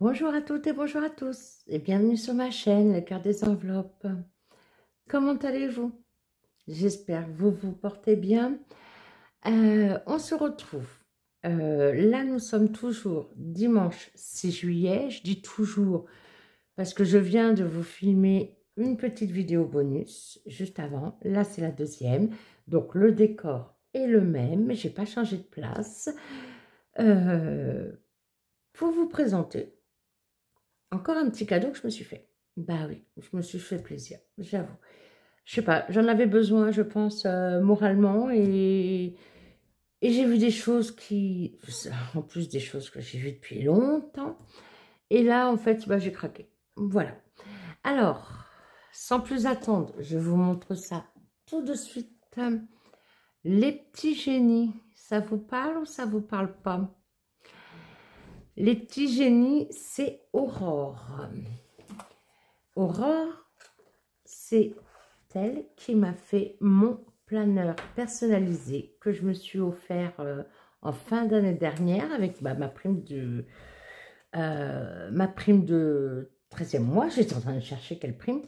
Bonjour à toutes et bonjour à tous et bienvenue sur ma chaîne, le cœur des enveloppes. Comment allez-vous? J'espère que vous vous portez bien. On se retrouve. Là, nous sommes toujours dimanche 6 juillet. Je dis toujours parce que je viens de vous filmer une petite vidéo bonus juste avant. Là, c'est la deuxième. Donc, le décor est le même, mais je n'ai pas changé de place. Pour vous présenter. Encore un petit cadeau que je me suis fait. Bah oui, je me suis fait plaisir, j'avoue. Je sais pas, j'en avais besoin, je pense, moralement. Et j'ai vu des choses qui... En plus, des choses que j'ai vues depuis longtemps. Et là, en fait, bah, j'ai craqué. Voilà. Alors, sans plus attendre, je vous montre ça tout de suite. Les petits génies, ça vous parle ou ça vous parle pas? Les petits génies, c'est Aurore. Aurore, c'est elle qui m'a fait mon planeur personnalisé que je me suis offert en fin d'année dernière avec ma prime de 13e mois. J'étais en train de chercher quelle prime.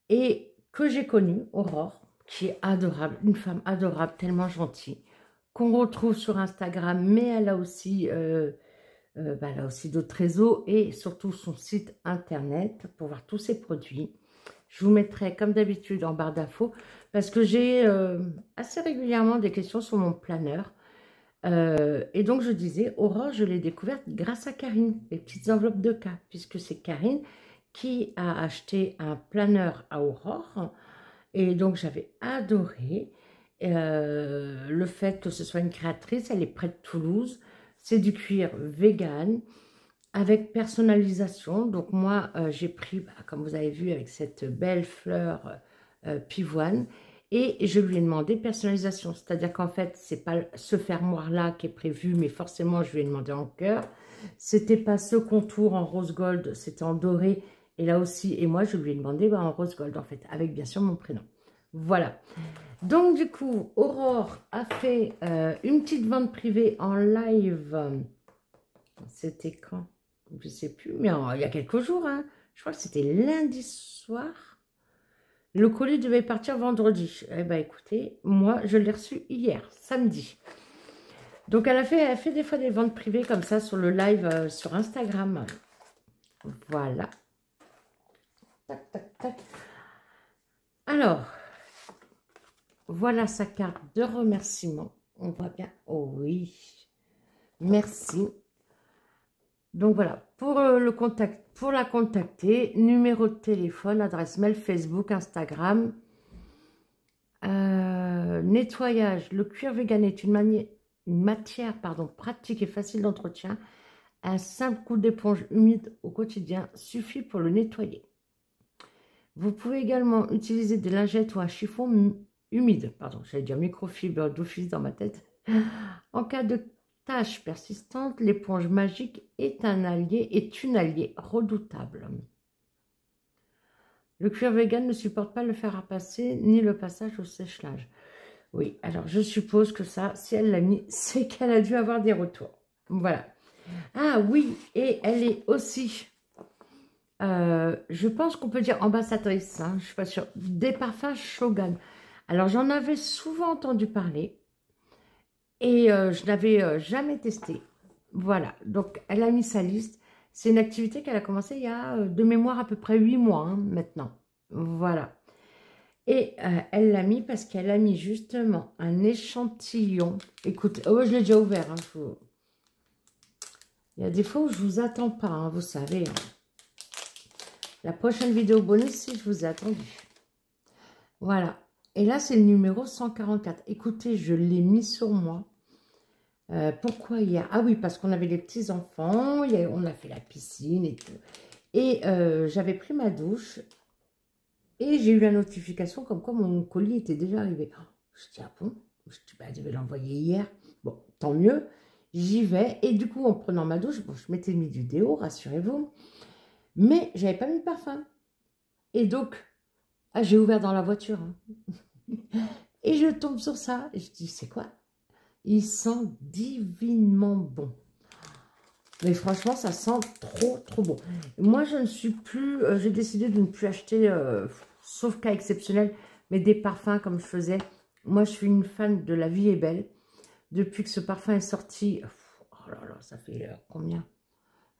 Et que j'ai connue, Aurore, qui est adorable, une femme adorable, tellement gentille, qu'on retrouve sur Instagram, mais elle a aussi... elle a aussi d'autres réseaux et surtout son site internet pour voir tous ses produits. Je vous mettrai comme d'habitude en barre d'infos parce que j'ai assez régulièrement des questions sur mon planeur. Et donc je disais, Aurore, je l'ai découverte grâce à Karine, les petites enveloppes de cas, puisque c'est Karine qui a acheté un planeur à Aurore. Et donc j'avais adoré le fait que ce soit une créatrice, elle est près de Toulouse. C'est du cuir vegan avec personnalisation. Donc moi, j'ai pris, comme vous avez vu, avec cette belle fleur pivoine. Et je lui ai demandé personnalisation. C'est-à-dire qu'en fait, c'est pas ce fermoir-là qui est prévu, mais forcément, je lui ai demandé en cœur. C'était pas ce contour en rose gold, c'était en doré. Et là aussi, et moi, je lui ai demandé en rose gold, en fait, avec bien sûr mon prénom. Voilà. Donc, du coup, Aurore a fait une petite vente privée en live. C'était quand? Je ne sais plus, mais il y a quelques jours. Hein. Je crois que c'était lundi soir. Le colis devait partir vendredi. Eh bien, écoutez, moi, je l'ai reçu hier, samedi. Donc, elle a fait des fois des ventes privées comme ça sur le live sur Instagram. Voilà. Tac, tac, tac. Alors, voilà sa carte de remerciement. On voit bien. Oh oui. Merci. Donc voilà, pour pour la contacter, numéro de téléphone, adresse mail, Facebook, Instagram. Nettoyage. Le cuir vegan est une matière pratique et facile d'entretien. Un simple coup d'éponge humide au quotidien suffit pour le nettoyer. Vous pouvez également utiliser des lingettes ou un chiffon humide, j'allais dire microfibre d'office dans ma tête. En cas de tâche persistante, l'éponge magique est une alliée redoutable. Le cuir vegan ne supporte pas le fer à passer ni le passage au sèche-linge. Oui, alors je suppose que ça, si elle l'a mis, c'est qu'elle a dû avoir des retours. Voilà. Ah oui, et elle est aussi, je pense qu'on peut dire ambassadrice, hein, je ne suis pas sûre, des parfums Shogun. Alors j'en avais souvent entendu parler. Et je n'avais jamais testé. Voilà, donc elle a mis sa liste. C'est une activité qu'elle a commencé il y a de mémoire à peu près 8 mois hein, maintenant. Voilà. Et elle l'a mis parce qu'elle a mis justement un échantillon. Écoute, oh, je l'ai déjà ouvert. Hein, il y a des fois où je ne vous attends pas, hein, vous savez. Hein. La prochaine vidéo bonus, si je vous ai attendu. Voilà. Et là, c'est le numéro 144. Écoutez, je l'ai mis sur moi. Pourquoi hier? Ah oui, parce qu'on avait les petits-enfants, on a fait la piscine et tout. Et j'avais pris ma douche et j'ai eu la notification comme quoi mon colis était déjà arrivé. Oh, je dis, ah bon? Je dis, bah, je devais l'envoyer hier. Bon, tant mieux. J'y vais. Et du coup, en prenant ma douche, bon, je m'étais mis du déo, rassurez-vous. Mais j'avais pas mis de parfum. Et donc, ah, j'ai ouvert dans la voiture. Hein. Et je tombe sur ça. Et je dis, c'est quoi? Il sent divinement bon. Mais franchement, ça sent trop, trop bon. Moi, je ne suis plus... j'ai décidé de ne plus acheter, sauf cas exceptionnel, mais des parfums comme je faisais. Moi, je suis une fan de La Vie est Belle. Depuis que ce parfum est sorti, oh là là, ça fait combien?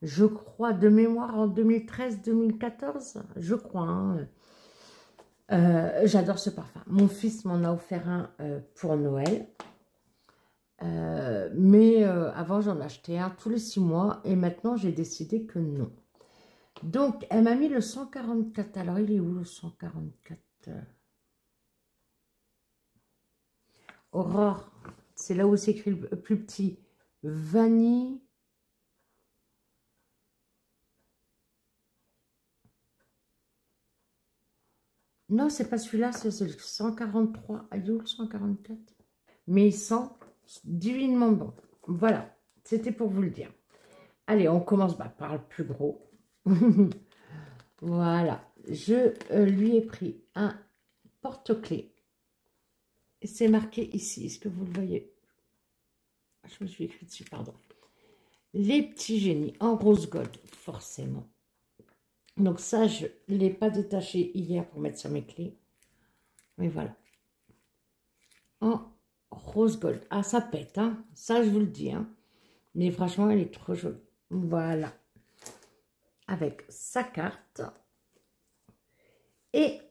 Je crois, de mémoire, en 2013-2014, je crois. Hein. J'adore ce parfum. Mon fils m'en a offert un pour Noël. Mais avant, j'en achetais un tous les 6 mois. Et maintenant, j'ai décidé que non. Donc, elle m'a mis le 144. Alors, il est où le 144? Aurore. C'est là où c'est écrit le plus petit. Vanille. Non, c'est pas celui-là, c'est le 143. Ah, il est où le 144? Mais il sent divinement bon. Voilà, c'était pour vous le dire. Allez, on commence par le plus gros. Voilà, je lui ai pris un porte-clés. Et c'est marqué ici, est-ce que vous le voyez? Je me suis écrit dessus, pardon. Les petits génies en rose gold, forcément. Donc ça, je ne l'ai pas détaché hier pour mettre sur mes clés. Mais voilà. En rose gold. Ah, ça pète, hein. Ça, je vous le dis, hein. Mais franchement, elle est trop jolie. Voilà. Avec sa carte. Et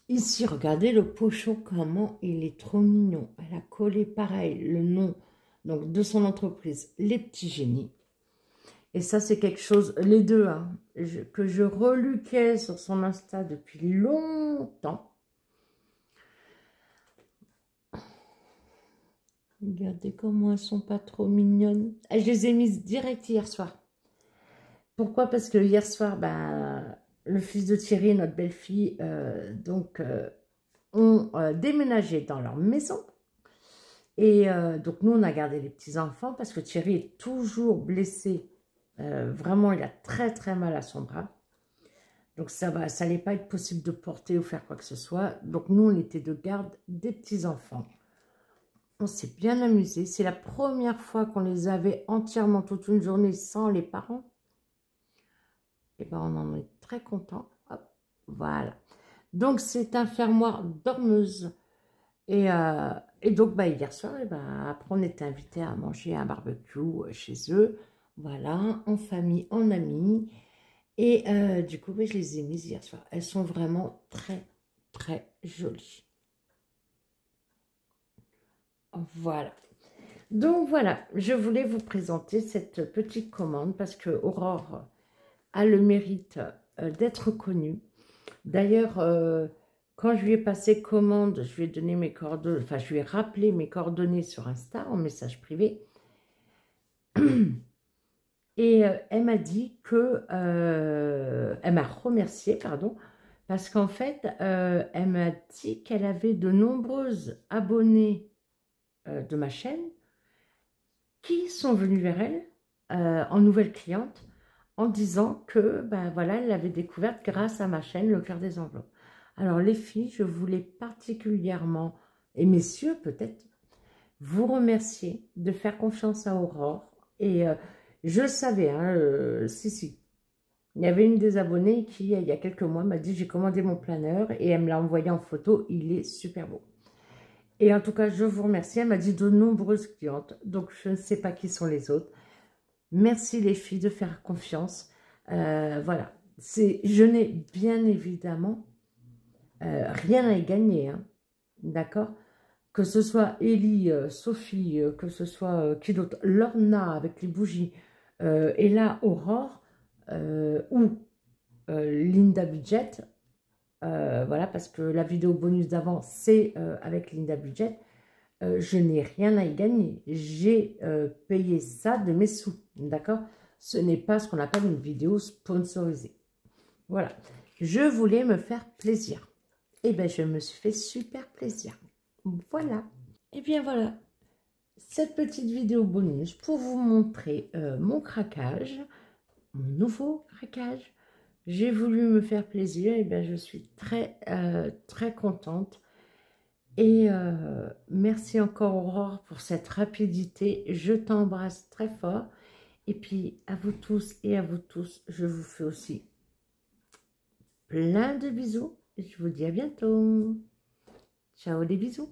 ici, regardez le pochon, comment il est trop mignon. Elle a collé pareil le nom donc, de son entreprise, Les Petits Génies. Et ça, c'est quelque chose, les deux, hein, que je reluquais sur son Insta depuis longtemps. Regardez comment elles sont pas trop mignonnes. Et je les ai mises direct hier soir. Pourquoi? Parce que hier soir, bah, le fils de Thierry et notre belle-fille ont déménagé dans leur maison. Et donc, nous, on a gardé les petits-enfants parce que Thierry est toujours blessé. Vraiment, il a très, très mal à son bras. Donc, ça n'allait pas être possible de porter ou faire quoi que ce soit. Donc, nous, on était de garde des petits-enfants. On s'est bien amusé. C'est la première fois qu'on les avait entièrement toute une journée sans les parents. Et ben, on en est très content. Voilà. Donc, c'est un fermoir dormeuse. Et donc, bah, hier soir, et bah, après, on était invités à manger un barbecue chez eux. Voilà, en famille, en amis. Et du coup, bah, je les ai mises hier soir. Elles sont vraiment très, très jolies. Voilà. Donc, voilà, je voulais vous présenter cette petite commande parce que Aurore a le mérite d'être connue. D'ailleurs, quand je lui ai passé commande, je lui ai donné mes coordonnées, enfin, je lui ai rappelé mes coordonnées sur Insta en message privé. Et elle m'a dit que, elle m'a remercié, pardon, parce qu'en fait, elle m'a dit qu'elle avait de nombreuses abonnés de ma chaîne qui sont venus vers elle en nouvelle cliente en disant que, ben voilà, elle l'avait découverte grâce à ma chaîne, Le Cœur des Enveloppes. Alors les filles, je voulais particulièrement, et messieurs peut-être, vous remercier de faire confiance à Aurore. Et je savais, hein, si. Il y avait une des abonnées qui, il y a quelques mois, m'a dit « J'ai commandé mon planeur » et elle me l'a envoyé en photo. Il est super beau. Et en tout cas, je vous remercie. Elle m'a dit de nombreuses clientes. Donc, je ne sais pas qui sont les autres. Merci les filles de faire confiance. Voilà. Je n'ai bien évidemment rien à y gagner. Hein. D'accord? Que ce soit Ellie, Sophie, que ce soit qui d'autre, Lorna avec les bougies, et là Aurore, ou Linda Budget, voilà, parce que la vidéo bonus d'avant, c'est avec Linda Budget, je n'ai rien à y gagner. J'ai payé ça de mes sous, d'accord? Ce n'est pas ce qu'on appelle une vidéo sponsorisée. Voilà. Je voulais me faire plaisir. Et bien, je me suis fait super plaisir. Voilà. Et bien voilà, cette petite vidéo bonus pour vous montrer mon craquage, mon nouveau craquage. J'ai voulu me faire plaisir et bien je suis très, très contente. Et merci encore Aurore pour cette rapidité. Je t'embrasse très fort. Et puis à vous tous et à vous tous, je vous fais aussi plein de bisous. Et je vous dis à bientôt. Ciao les bisous.